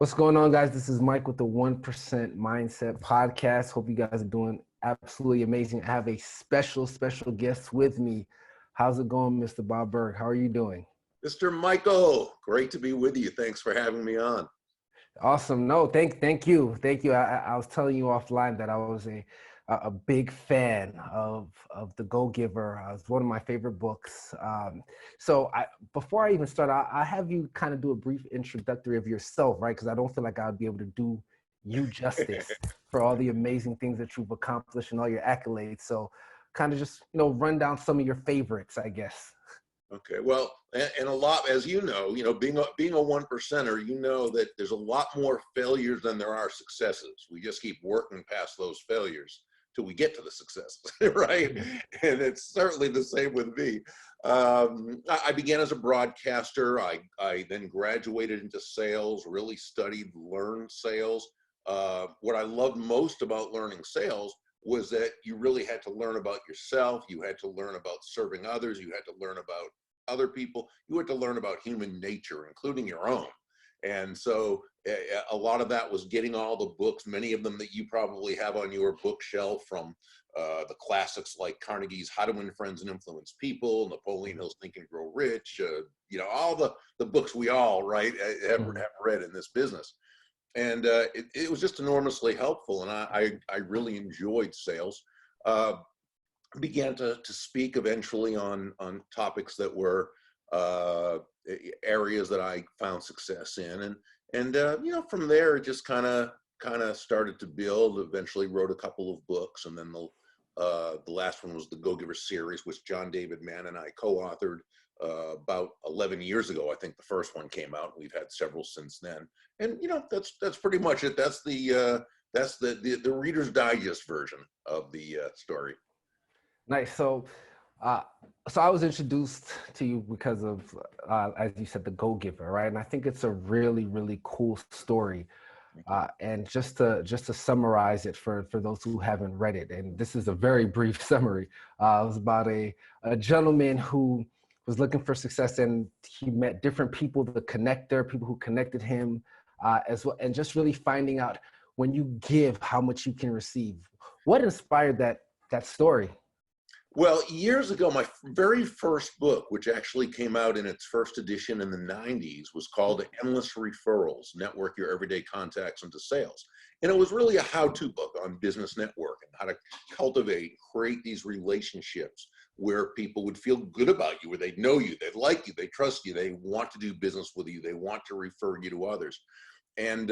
What's going on, guys? This is Mike with the 1% Mindset Podcast. Hope you guys are doing absolutely amazing. I have a special guest with me. How's it going, Mr. Bob Burg? How are you doing? Mr. Michael, great to be with you. Thanks for having me on. Awesome. No, thank you. Thank you. I was telling you offline that I was a big fan of The Go-Giver. It's one of my favorite books. Before I even start, I have you kind of do a brief introductory of yourself, right? Because I don't feel like I'd be able to do you justice for all the amazing things that you've accomplished and all your accolades. So kind of just, run down some of your favorites, I guess. Okay, well, and a lot, as you know, being a one percenter, you know that there's a lot more failures than there are successes. We just keep working past those failures till we get to the successes, right? And it's certainly the same with me. I began as a broadcaster. I then graduated into sales, really learned sales. What I loved most about learning sales was that you really had to learn about yourself. You had to learn about serving others. You had to learn about other people. You had to learn about human nature, including your own. And so a lot of that was getting all the books, many of them that you probably have on your bookshelf, from the classics like Carnegie's How to Win Friends and Influence People, Napoleon Hill's Think and Grow Rich, all the books we all, right, have read in this business. And it was just enormously helpful. And I really enjoyed sales. Began to speak eventually on topics that were areas that I found success in. And from there, it just kind of started to build. Eventually wrote a couple of books. And then the last one was the Go-Giver series, which John David Mann and I co-authored about 11 years ago. I think the first one came out. We've had several since then. And that's pretty much it. That's the Reader's Digest version of the story. Nice. So I was introduced to you because of, as you said, the Go-Giver, right? And I think it's a really, really cool story. And just to summarize it for those who haven't read it, and this is a very brief summary. It was about a gentleman who was looking for success, and he met different people, the connector, people who connected him as well, and just really finding out when you give, how much you can receive. What inspired that story? Well, years ago, my very first book, which actually came out in its first edition in the 90s, was called Endless Referrals, Network Your Everyday Contacts into Sales. And it was really a how-to book on business networking, how to cultivate, create these relationships where people would feel good about you, where they'd know you, they'd like you, they trust you, they want to do business with you, they want to refer you to others. And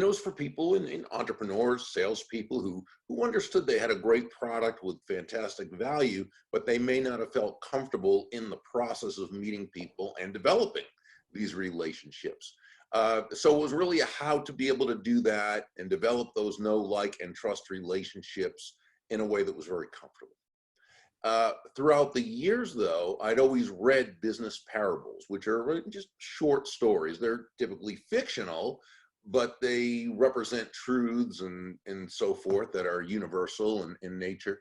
it was for people in entrepreneurs, salespeople who understood they had a great product with fantastic value, but they may not have felt comfortable in the process of meeting people and developing these relationships. So it was really a how to be able to do that and develop those know, like, and trust relationships in a way that was very comfortable. Throughout the years, though, I'd always read business parables, which are just short stories. They're typically fictional, but they represent truths and so forth that are universal in nature.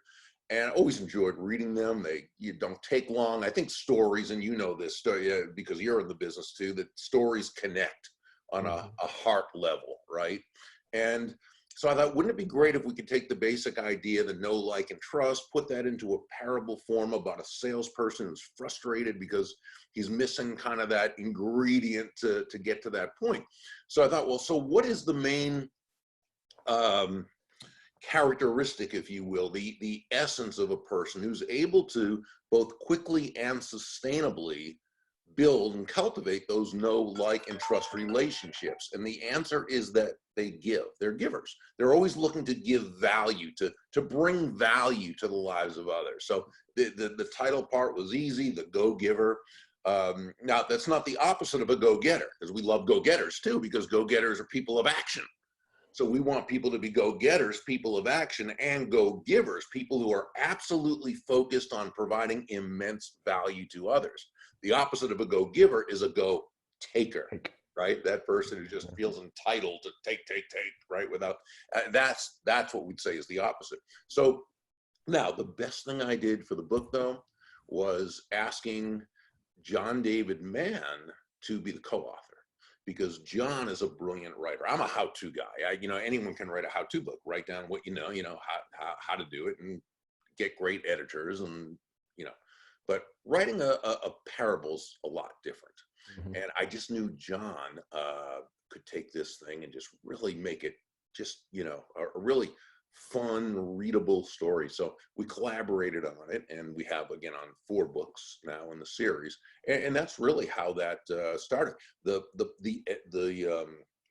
And I always enjoyed reading them. You don't take long. I think stories, and you know this story because you're in the business too, that stories connect on a heart level, right? And so I thought, wouldn't it be great if we could take the basic idea, the know, like, and trust, put that into a parable form about a salesperson who's frustrated because he's missing kind of that ingredient to get to that point. So I thought, well, so what is the main characteristic, if you will, the essence of a person who's able to both quickly and sustainably build and cultivate those know, like, and trust relationships? And the answer is that they give. They're givers. They're always looking to give value, to bring value to the lives of others. So the title part was easy, the Go-Giver. Now, that's not the opposite of a go-getter, because we love go-getters too, because go-getters are people of action. So we want people to be go-getters, people of action, and go-givers, people who are absolutely focused on providing immense value to others. The opposite of a go-giver is a go-taker, right? That person who just feels entitled to take, right? Without, that's what we'd say is the opposite. So now the best thing I did for the book, though, was asking John David Mann to be the co-author. because John is a brilliant writer. I'm a how-to guy. Anyone can write a how-to book, write down what how to do it, and get great editors, and but writing a parable's a lot different. Mhm. And I just knew John could take this thing and just really make it just, a really fun, readable story. So we collaborated on it, and we have, again, on 4 books now in the series. And that's really how that started. The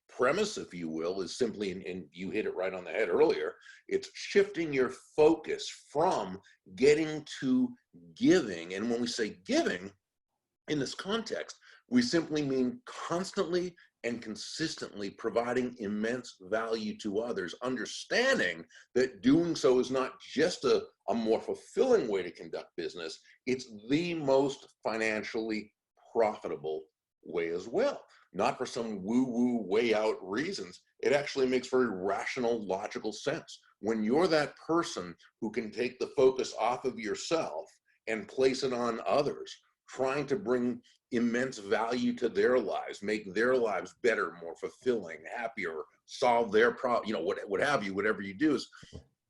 premise, if you will, is simply, and you hit it right on the head earlier, it's shifting your focus from getting to giving. And when we say giving in this context, we simply mean constantly and consistently providing immense value to others, understanding that doing so is not just a more fulfilling way to conduct business, it's the most financially profitable way as well. Not for some woo-woo, way out reasons. It actually makes very rational, logical sense. When you're that person who can take the focus off of yourself and place it on others, trying to bring immense value to their lives, make their lives better, more fulfilling, happier, solve their problem, what have you, whatever you do, is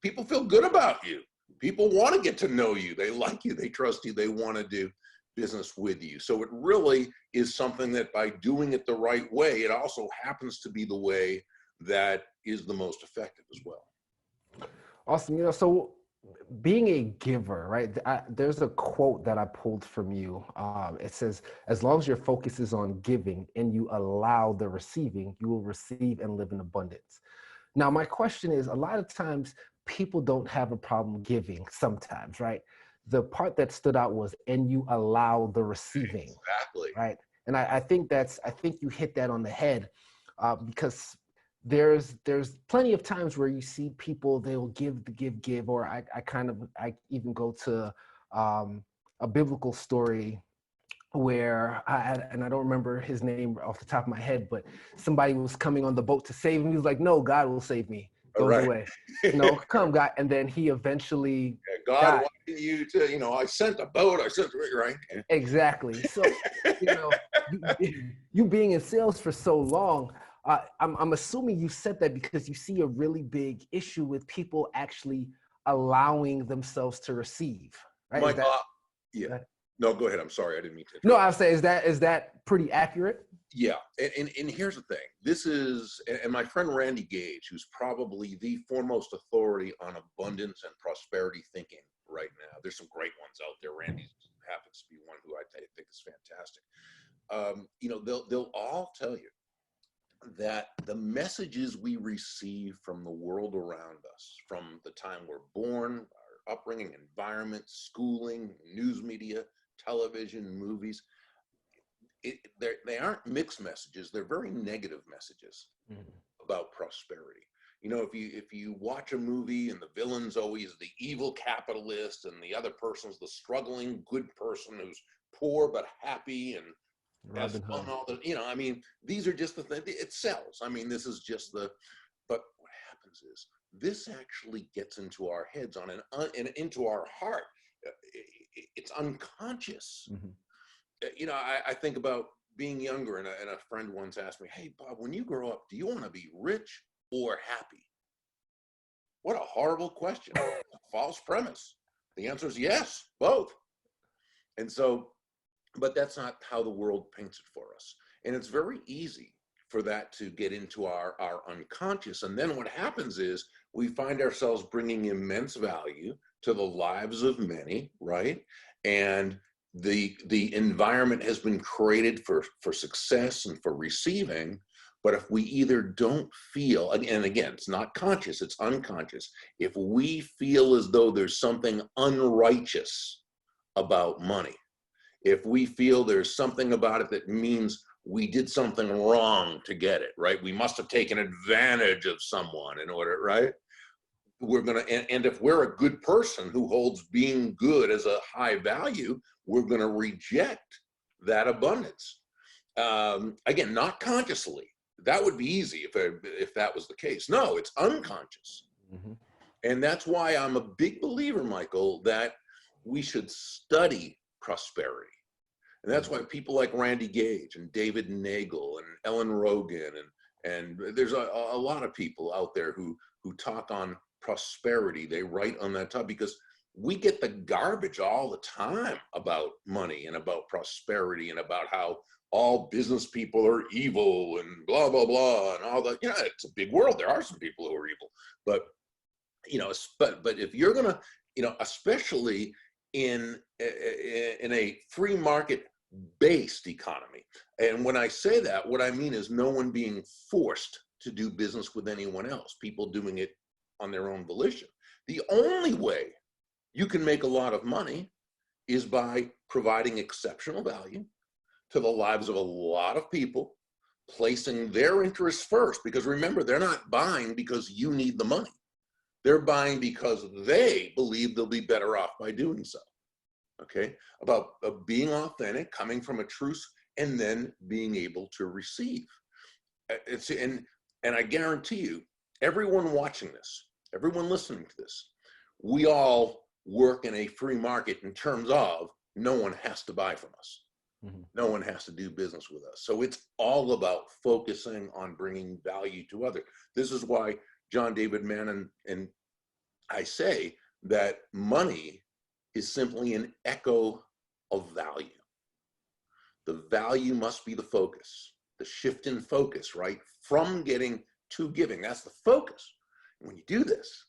people feel good about you. People want to get to know you. They like you. They trust you. They want to do business with you. So it really is something that, by doing it the right way, it also happens to be the way that is the most effective as well. Awesome. So being a giver, right? There's a quote that I pulled from you. It says, as long as your focus is on giving and you allow the receiving, you will receive and live in abundance. Now, my question is, a lot of times people don't have a problem giving sometimes, right? The part that stood out was, and you allow the receiving. Exactly. Right. And I think you hit that on the head, because there's plenty of times where you see people, they'll give, or I even go to a biblical story where and I don't remember his name off the top of my head, but somebody was coming on the boat to save him. He was like, no, God will save me. Goes Right. away. No, come God. And then he eventually God wanted you to, I sent a boat, right? Exactly. So, you being in sales for so long, I'm assuming you said that because you see a really big issue with people actually allowing themselves to receive, right? Yeah. No, go ahead. I'm sorry. I didn't mean to. No, I'll say, is that pretty accurate? Yeah. And here's the thing. This is, and my friend Randy Gage, who's probably the foremost authority on abundance and prosperity thinking right now. There's some great ones out there. Randy happens to be one who I think is fantastic. They'll all tell you that the messages we receive from the world around us, from the time we're born, our upbringing, environment, schooling, news media, television, movies, they aren't mixed messages. They're very negative messages about prosperity. If you watch a movie and the villain's always the evil capitalist and the other person's the struggling good person who's poor but happy and has fun all the, these are just the things. It sells. This is just but what happens is this actually gets into our heads and into our heart. It's unconscious. I think about being younger, and a friend once asked me, hey, Bob, when you grow up, do you want to be rich or happy? What a horrible question. False premise. The answer is yes, both. And so, but that's not how the world paints it for us. And it's very easy for that to get into our unconscious. And then what happens is we find ourselves bringing immense value to the lives of many, right? And the environment has been created for success and for receiving. But if we either don't feel, and again, it's not conscious, it's unconscious. If we feel as though there's something unrighteous about money, if we feel there's something about it that means we did something wrong to get it, right? We must have taken advantage of someone in order, right? We're going to, and if we're a good person who holds being good as a high value, we're going to reject that abundance. Again, not consciously. That would be easy if that was the case. No, it's unconscious. And that's why I'm a big believer, Michael, that we should study prosperity. And that's why people like Randy Gage and David Nagel and Ellen Rogan and there's a lot of people out there who talk on prosperity. They write on that topic because we get the garbage all the time about money and about prosperity and about how all business people are evil and blah, blah, blah, and all that. You know, it's a big world. There are some people who are evil, but, you know, but if you're going to, you know, especially in a free market based economy. And when I say that, what I mean is no one being forced to do business with anyone else, people doing it on their own volition. The only way you can make a lot of money is by providing exceptional value to the lives of a lot of people, placing their interests first, because remember, they're not buying because you need the money. They're buying because they believe they'll be better off by doing so. Okay, about being authentic, coming from a truth, and then being able to receive. And I guarantee you, everyone watching this, everyone listening to this, we all work in a free market in terms of no one has to buy from us. Mm-hmm. No one has to do business with us. So it's all about focusing on bringing value to others. This is why John David Mann and I say that money is simply an echo of value. The value must be the focus, the shift in focus, right? From getting to giving, that's the focus. And when you do this,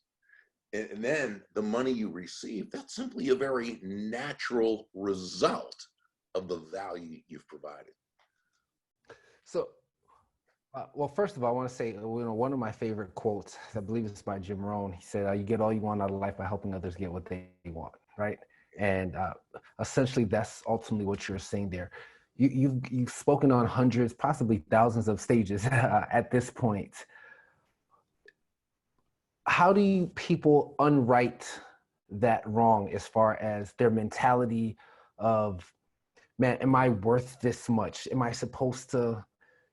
and then the money you receive, that's simply a very natural result of the value you've provided. So, well, first of all, I want to say, you know, one of my favorite quotes, I believe it's by Jim Rohn. He said, "You get all you want out of life by helping others get what they want," right? And essentially, that's ultimately what you're saying there. You've spoken on hundreds, possibly thousands of stages at this point. How do people unwrite that wrong as far as their mentality of, man, am I worth this much? Am I supposed to,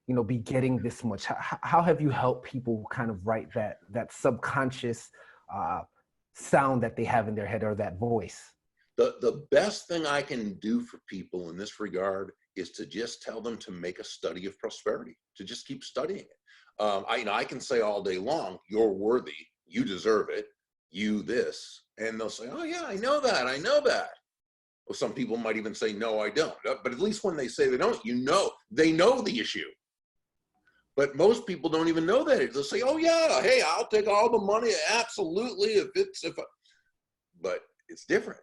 you know, be getting this much? How have you helped people kind of write that subconscious sound that they have in their head, or that voice? The best thing I can do for people in this regard is to just tell them to make a study of prosperity, to just keep studying it. I can say all day long, you're worthy, you deserve it, you this, and they'll say, oh yeah, I know that. Well, some people might even say, no, I don't. But at least when they say they don't, you know, they know the issue. But most people don't even know that. They'll say, oh yeah, hey, I'll take all the money, absolutely, but it's different.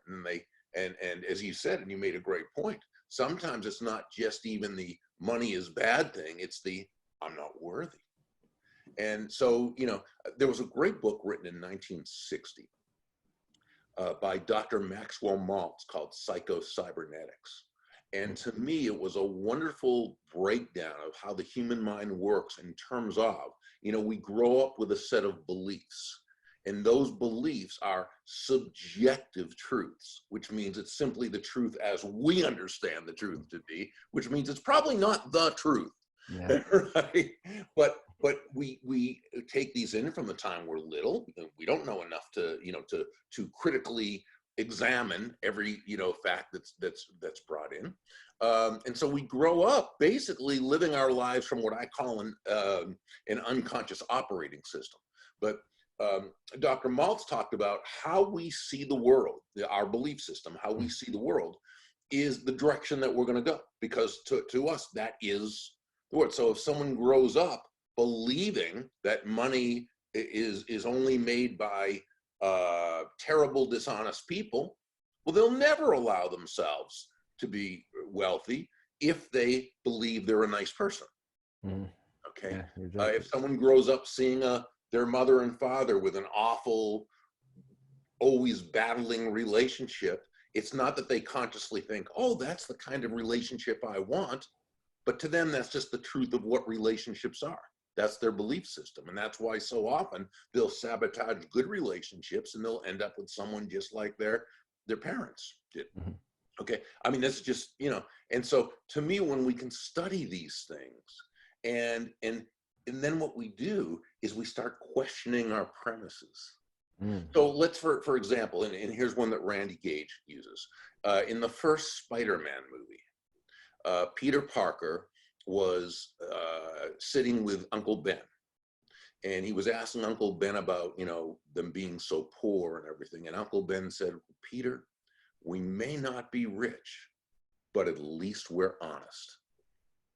And as you said, and you made a great point, sometimes it's not just even the money is bad thing, it's the I'm not worthy. And so, you know, there was a great book written in 1960 by Dr. Maxwell Maltz called Psycho-Cybernetics. And to me, it was a wonderful breakdown of how the human mind works in terms of, you know, we grow up with a set of beliefs. And those beliefs are subjective truths, which means it's simply the truth as we understand the truth to be, which means it's probably not the truth. Yeah. Right? But we take these in from the time we're little. We don't know enough to, you know, to critically examine every, you know, fact that's brought in. And so we grow up basically living our lives from what I call an unconscious operating system. But Dr. Maltz talked about how we see the world, our belief system, how we see the world is the direction that we're going to go, because to us, that is the word. So if someone grows up believing that money is only made by terrible, dishonest people, well, they'll never allow themselves to be wealthy if they believe they're a nice person. Okay. Yeah, if someone grows up seeing their mother and father with an awful, always battling relationship, it's not that they consciously think, oh, that's the kind of relationship I want, but to them, that's just the truth of what relationships are. That's their belief system. And that's why so often they'll sabotage good relationships and they'll end up with someone just like their parents did. Mm-hmm. Okay. I mean, that's just, you know, and so to me, when we can study these things and then what we do is we start questioning our premises. So let's, for example, and here's one that Randy Gage uses. In the first Spider-Man movie, Peter Parker was sitting with Uncle Ben, and he was asking Uncle Ben about, them being so poor and everything. And Uncle Ben said, Peter, we may not be rich, but at least we're honest.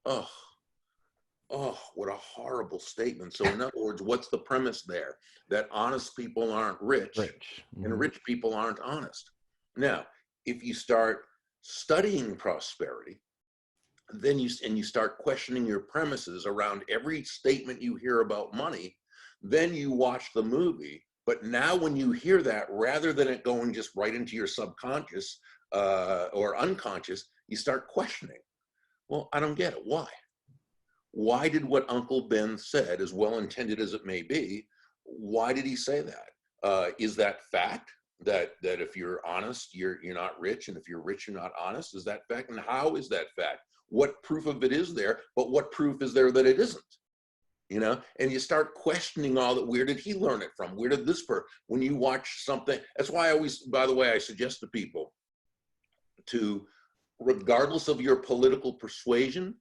Oh, what a horrible statement. So in other words, what's the premise there? That honest people aren't rich, and rich people aren't honest. Now, if you start studying prosperity, then you start questioning your premises around every statement you hear about money, then you watch the movie. But now when you hear that, rather than it going just right into your subconscious or unconscious, you start questioning. Well, I don't get it. Why? Why did what Uncle Ben said, as well intended as it may be, why did he say that? Is that fact? That if you're honest, you're not rich, and if you're rich, you're not honest? Is that fact? And how is that fact? What proof of it is there? But what proof is there that it isn't? And you start questioning all that. Where did he learn it from? Where did this when you watch something? That's why I always, by the way, I suggest to people to, regardless of your political persuasion,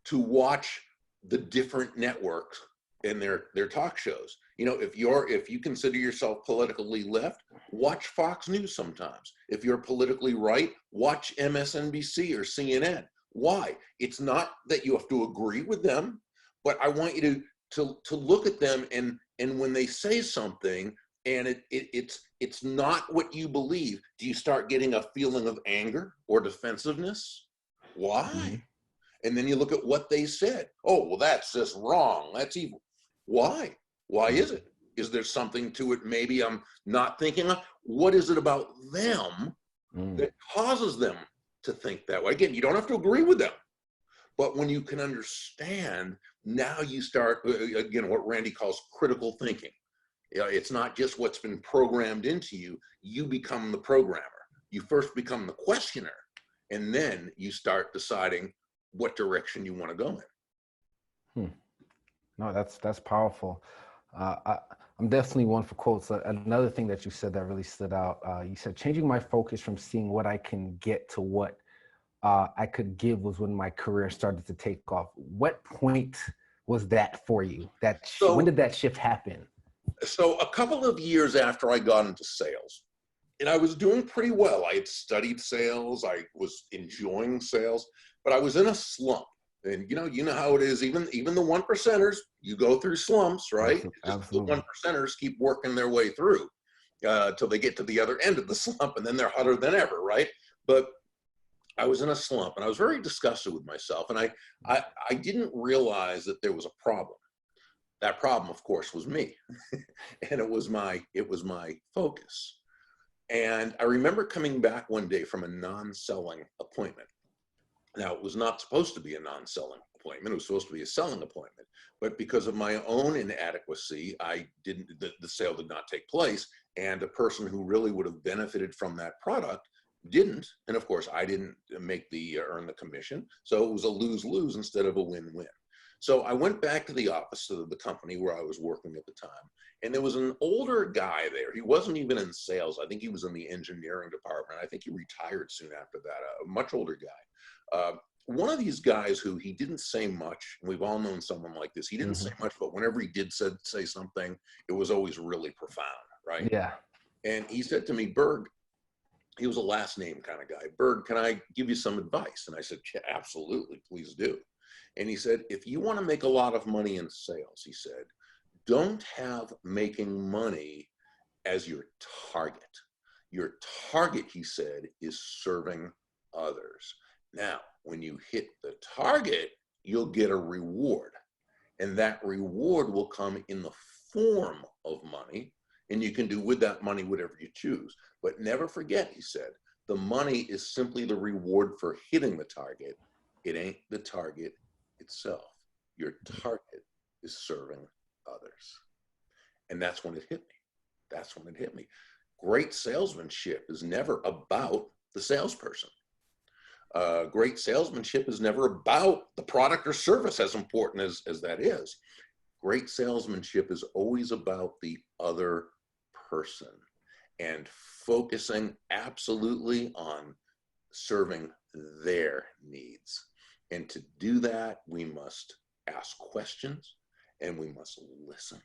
to watch the different networks and their talk shows. If you consider yourself politically left, watch Fox News sometimes. If you're politically right, watch MSNBC or CNN. Why? It's not that you have to agree with them, but I want you to look at them, and when they say something and it's not what you believe, do you start getting a feeling of anger or defensiveness? Why? Mm-hmm. And then you look at what they said. Oh, well, that's just wrong. That's evil. Why? Why is it? Is there something to it maybe I'm not thinking of? What is it about them that causes them to think that way? Again, you don't have to agree with them. But when you can understand, now you start, again, what Randy calls critical thinking. It's not just what's been programmed into you. You become the programmer. You first become the questioner, and then you start deciding what direction you want to go in. No, that's powerful. I'm definitely one for quotes. Another thing that you said that really stood out, you said, changing my focus from seeing what I can get to what I could give was when my career started to take off. What point was that for you? When did that shift happen? So a couple of years after I got into sales, and I was doing pretty well. I had studied sales. I was enjoying sales, but I was in a slump. And you know how it is. Even the one percenters, you go through slumps, right? Absolutely. The one percenters keep working their way through till they get to the other end of the slump, and then they're hotter than ever, right? But I was in a slump, and I was very disgusted with myself, and I didn't realize that there was a problem. That problem, of course, was me, and it was my focus. And I remember coming back one day from a non-selling appointment. Now, it was not supposed to be a non-selling appointment. It was supposed to be a selling appointment. But because of my own inadequacy, the sale did not take place. And a person who really would have benefited from that product didn't. And of course, I didn't earn the commission. So it was a lose-lose instead of a win-win. So I went back to the office of the company where I was working at the time. And there was an older guy there. He wasn't even in sales. I think he was in the engineering department. I think he retired soon after that, a much older guy. One of these guys who he didn't say much, and we've all known someone like this, he didn't say much, but whenever he did say something, it was always really profound, right? Yeah. And he said to me, Burg, he was a last name kind of guy, Burg, can I give you some advice? And I said, yeah, absolutely, please do. And he said, if you want to make a lot of money in sales, he said, don't have making money as your target. Your target, he said, is serving others. Now, when you hit the target, you'll get a reward. And that reward will come in the form of money. And you can do with that money whatever you choose. But never forget, he said, the money is simply the reward for hitting the target. It ain't the target itself. Your target is serving others. And that's when it hit me. Great salesmanship is never about the salesperson. Great salesmanship is never about the product or service, as important as that is. Great salesmanship is always about the other person and focusing absolutely on serving their needs. And to do that, we must ask questions and we must listen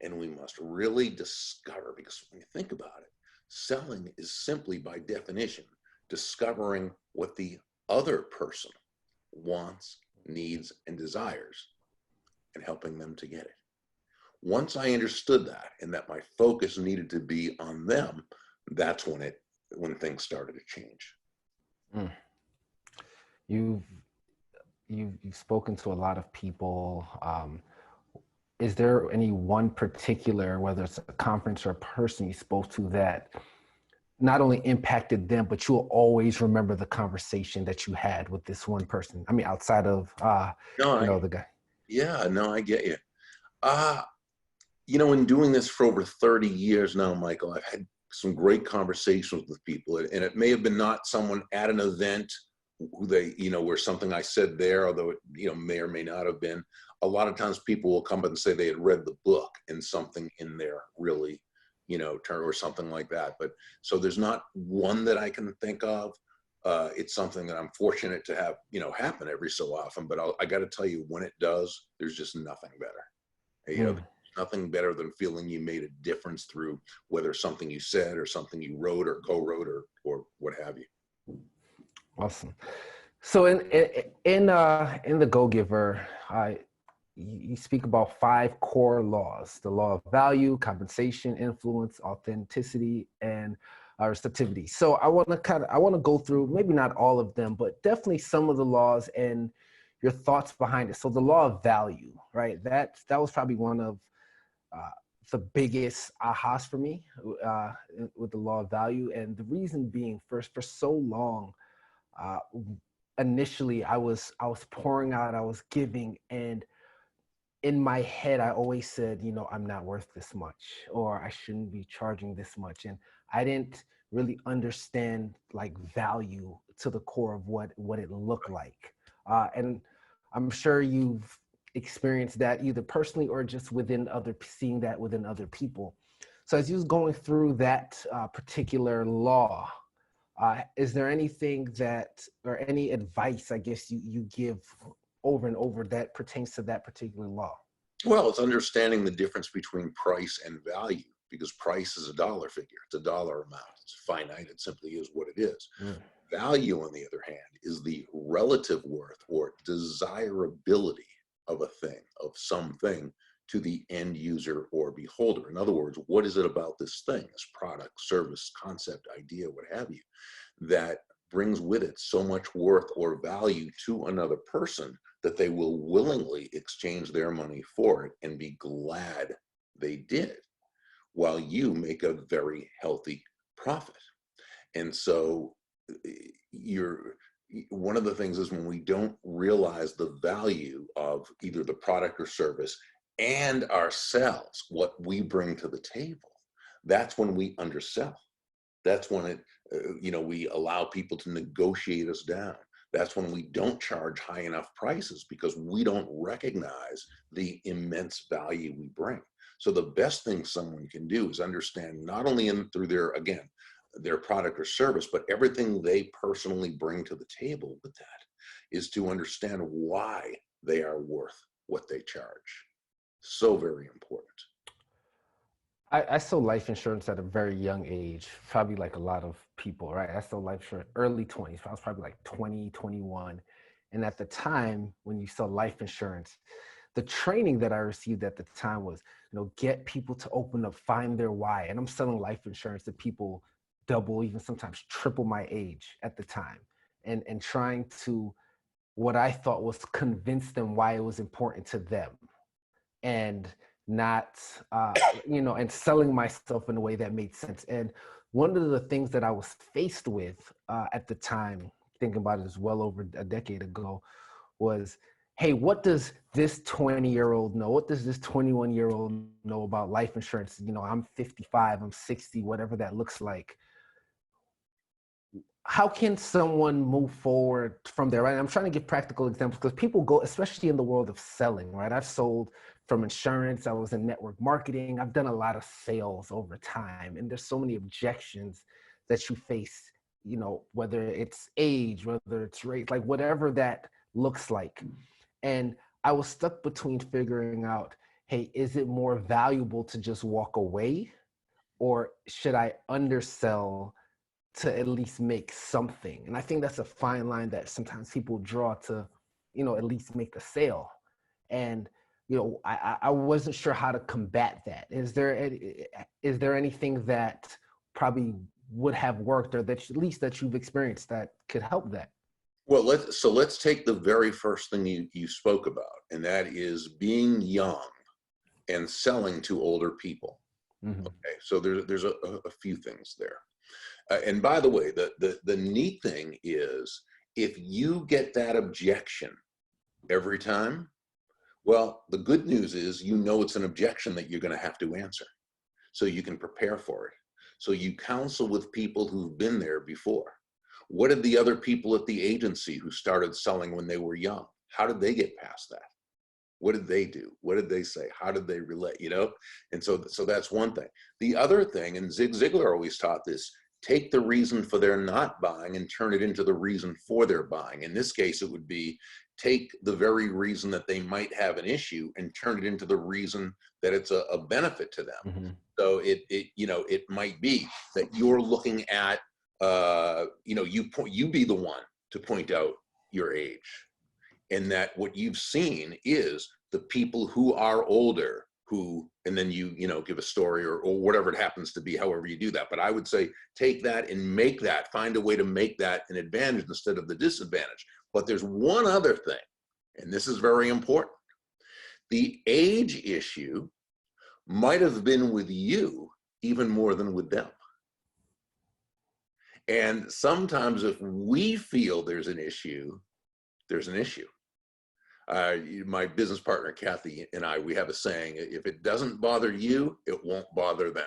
and we must really discover, because when you think about it, selling is simply by definition discovering what the other person wants, needs, and desires and helping them to get it. Once I understood that and that my focus needed to be on them, that's when things started to change. Mm. You've you've spoken to a lot of people. Is there any one particular, whether it's a conference or a person you spoke to, that not only impacted them, but you'll always remember the conversation that you had with this one person? I mean, outside of No, the guy. yeah, no, I get you. Uh, in doing this for over 30 years now, Michael, I've had some great conversations with people, and it may have been not someone at an event who they, where something I said there, although it, may or may not have been. A lot of times people will come up and say they had read the book and something in there really, turn or something like that. But so there's not one that I can think of. It's something that I'm fortunate to have, happen every so often. But I got to tell you, when it does, there's just nothing better. Mm. Nothing better than feeling you made a difference through whether something you said or something you wrote or co-wrote or what have you. Awesome. So in the Go Giver, you speak about 5 core laws: the law of value, compensation, influence, authenticity, and receptivity. So I want to go through, maybe not all of them, but definitely some of the laws and your thoughts behind it. So the law of value, right? That was probably one of the biggest ahas for me with the law of value, and the reason being, for so long, uh, initially I was pouring out, I was giving, and in my head I always said, I'm not worth this much, or I shouldn't be charging this much, and I didn't really understand like value to the core of what it looked like. And I'm sure you've experienced that either personally or just seeing that within other people. So as you was going through that particular law, is there anything or any advice, I guess, you give over and over that pertains to that particular law? Well, it's understanding the difference between price and value, because price is a dollar figure. It's a dollar amount. It's finite. It simply is what it is. Mm. Value, on the other hand, is the relative worth or desirability of a thing, of something, to the end user or beholder. In other words, what is it about this thing, this product, service, concept, idea, what have you, that brings with it so much worth or value to another person that they will willingly exchange their money for it and be glad they did, while you make a very healthy profit. And so one of the things is, when we don't realize the value of either the product or service and ourselves, what we bring to the table, that's when we undersell. That's when we allow people to negotiate us down. That's when we don't charge high enough prices, because we don't recognize the immense value we bring. So the best thing someone can do is understand, not only through their product or service, but everything they personally bring to the table with that, is to understand why they are worth what they charge. So very important. I sold life insurance at a very young age, probably like a lot of people, right? I sold life insurance early 20s. I was probably like 20, 21. And at the time, when you sell life insurance, the training that I received at the time was, get people to open up, find their why. And I'm selling life insurance to people double, even sometimes triple my age at the time. And trying to, what I thought was, convince them why it was important to them. And not, and selling myself in a way that made sense. And one of the things that I was faced with at the time, thinking about it, is well over a decade ago, was, hey, what does this 20-year-old know? What does this 21-year-old know about life insurance? I'm 55, I'm 60, whatever that looks like. How can someone move forward from there, right? I'm trying to give practical examples, because people go, especially in the world of selling, right? I've sold from insurance, I was in network marketing, I've done a lot of sales over time, and there's so many objections that you face, whether it's age, whether it's race, like whatever that looks like. And I was stuck between figuring out, hey, is it more valuable to just walk away, or should I undersell to at least make something? And I think that's a fine line that sometimes people draw to, at least make the sale. And I wasn't sure how to combat that. Is there anything that probably would have worked, or that at least that you've experienced that could help that? Well, let's take the very first thing you spoke about, and that is being young and selling to older people. Mm-hmm. Okay, so there's a few things there. And by the way, the neat thing is, if you get that objection every time, well, the good news is, it's an objection that you're going to have to answer, so you can prepare for it. So you counsel with people who've been there before. What did the other people at the agency who started selling when they were young, how did they get past that? What did they do? What did they say? How did they relate? And so that's one thing. The other thing, and Zig Ziglar always taught this, take the reason for their not buying and turn it into the reason for their buying. In this case, it would be, take the very reason that they might have an issue and turn it into the reason that it's a benefit to them. Mm-hmm. So it might be that you're looking at, you be the one to point out your age, and that what you've seen is the people who are older, and then you give a story or whatever it happens to be, however you do that. But I would say, take that and find a way to make that an advantage instead of the disadvantage. But there's one other thing, and this is very important. The age issue might have been with you even more than with them. And sometimes if we feel there's an issue, there's an issue. My business partner, Kathy, and I, we have a saying: if it doesn't bother you, it won't bother them.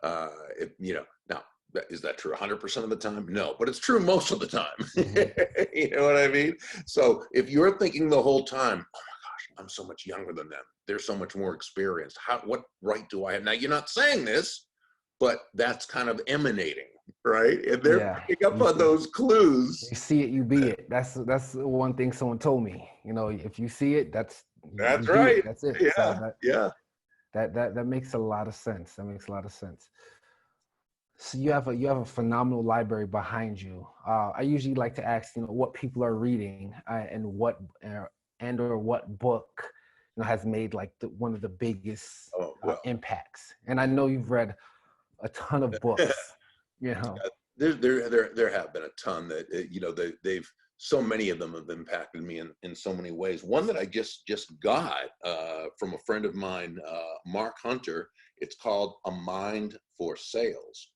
Now, is that true 100% of the time? No, but it's true most of the time. Mm-hmm. You know what I mean? So if you're thinking the whole time, oh my gosh, I'm so much younger than them, they're so much more experienced, what right do I have? Now, you're not saying this, but that's kind of emanating, right? And they're picking up on those clues. You see it, you be it. That's one thing someone told me. If you see it, that's right. It. That's it. Yeah, so that makes a lot of sense. That makes a lot of sense. So you have a phenomenal library behind you. I usually like to ask, what people are reading, and what book has made like one of the biggest impacts. And I know you've read a ton of books. There have been a ton that they've, so many of them have impacted me in so many ways. One that I just got from a friend of mine, Mark Hunter. It's called A Mind for Sales.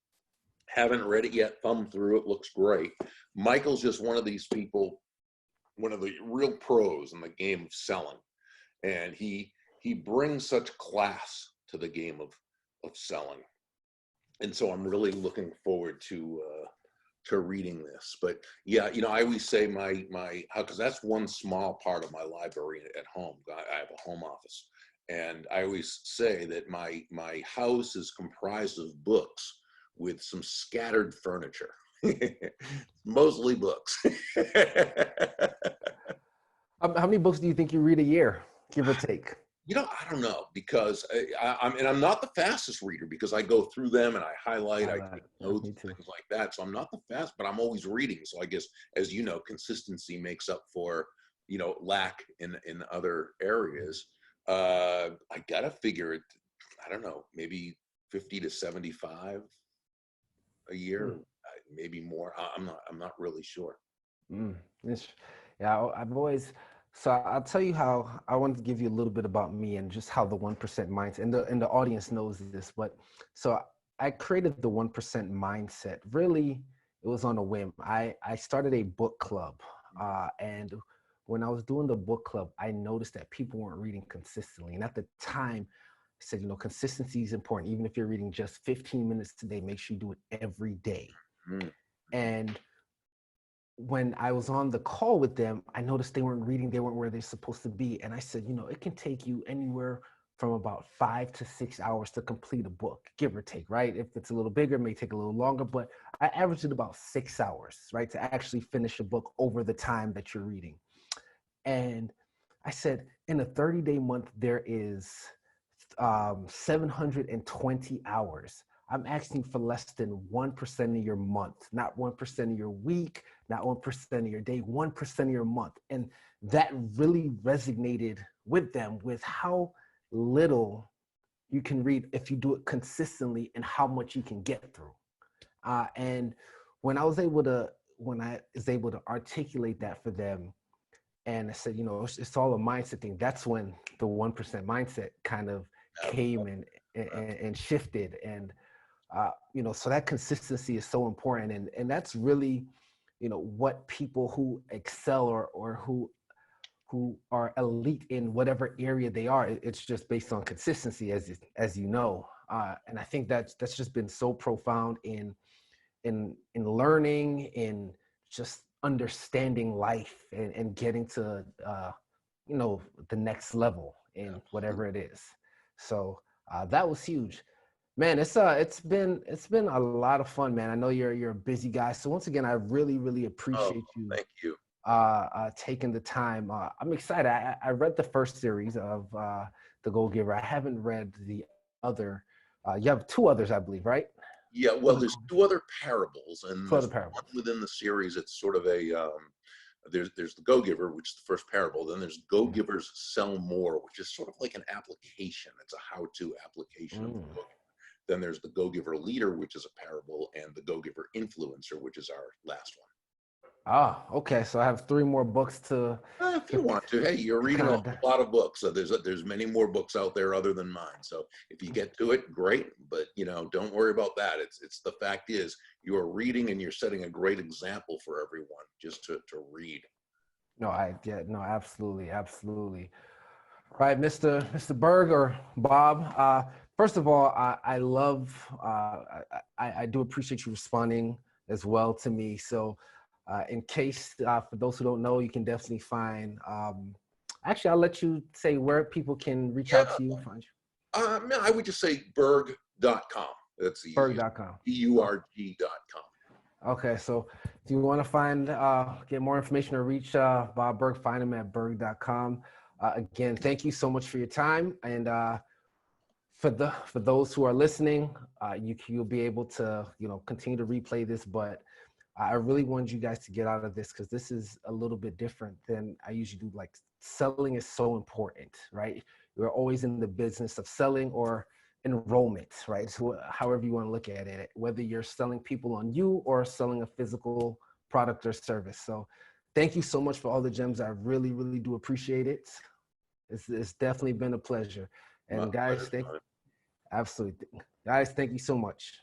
Haven't read it yet. Thumbed through it. Looks great. Michael's just one of these people, one of the real pros in the game of selling, and he brings such class to the game of selling. And so I'm really looking forward to reading this. But yeah, I always say because that's one small part of my library at home. I have a home office, and I always say that my house is comprised of books with some scattered furniture, mostly books. How many books do you think you read a year, give or take? I don't know, because I'm not the fastest reader, because I go through them and I highlight, I take notes, things like that. So I'm not the fast, but I'm always reading. So I guess, as you know, consistency makes up for, lack in other areas. I gotta figure it, I don't know, maybe 50 to 75 a year, maybe more. I'm not really sure. I've always. So I'll tell you how I wanted to give you a little bit about me and just how the 1% mindset, and the audience knows this, but so I created the 1% mindset. Really, it was on a whim. I started a book club, and when I was doing the book club, I noticed that people weren't reading consistently. And at the time, I said, consistency is important. Even if you're reading just 15 minutes today, make sure you do it every day. Mm. And when I was on the call with them, I noticed they weren't reading, they weren't where they're supposed to be. And I said, it can take you anywhere from about 5 to 6 hours to complete a book, give or take, right? If it's a little bigger, it may take a little longer, but I averaged it about 6 hours, right? To actually finish a book over the time that you're reading. And I said, in a 30-day month, there is 720 hours. I'm asking for less than 1% of your month, not 1% of your week, not 1% of your day, 1% of your month. And that really resonated with them, with how little you can read if you do it consistently and how much you can get through. And when I was able to, when I was able to articulate that for them, and I said, you know, it's all a mindset thing. That's when the 1% mindset kind of came and shifted. And you know, so that consistency is so important, and that's really, you know, what people who excel or who are elite in whatever area they are. It's just based on consistency, as you know, and I think that's just been so profound in learning, in just understanding life and getting to you know, the next level in whatever it is. So that was huge. Man, it's been a lot of fun, man. I know you're a busy guy, so once again, I really Oh, appreciate you thank you. taking the time. I'm excited. I read the first series of The Go Giver. I haven't read the other. You have two others, I believe, right? Yeah, well, there's two other parables, and Two other there's one parables. within the series. It's sort of a there's the Go Giver, which is the first parable. Then there's Go Mm. Givers Sell More, which is sort of like an application. It's a how-to application of the Mm. Go Giver. Then there's the Go Giver Leader, which is a parable, and the Go Giver Influencer, which is our last one. Ah, okay. So I have three more books If you want to, hey, you're to reading a kind of. lot of books, so there's many more books out there other than mine. So if you get to it, great. But you know, don't worry about that. It's the fact is you are reading and you're setting a great example for everyone just to read. No, yeah, no, absolutely. Right, Mr. Burg or Bob. First of all, I love, I do appreciate you responding as well to me. So, in case for those who don't know, you can definitely find. Actually, I'll let you say where people can reach Yeah, out to you. Find you. man, I would just say Burg.com. That's the easiest. Burg.com. Burg.com. Okay, so if you want to find, get more information or reach Bob Burg, find him at Burg.com. Again, thank you so much for your time, and for those who are listening, you'll be able to, you know, continue to replay this. But I really wanted you guys to get out of this because this is a little bit different than I usually do. Like, selling is so important, right? You're always in the business of selling or enrollment, right? So however you want to look at it, whether you're selling people on you or selling a physical product or service. So thank you so much for all the gems. I really do appreciate it. It's definitely been a pleasure. My And guys, pleasure. absolutely. Guys, thank you so much.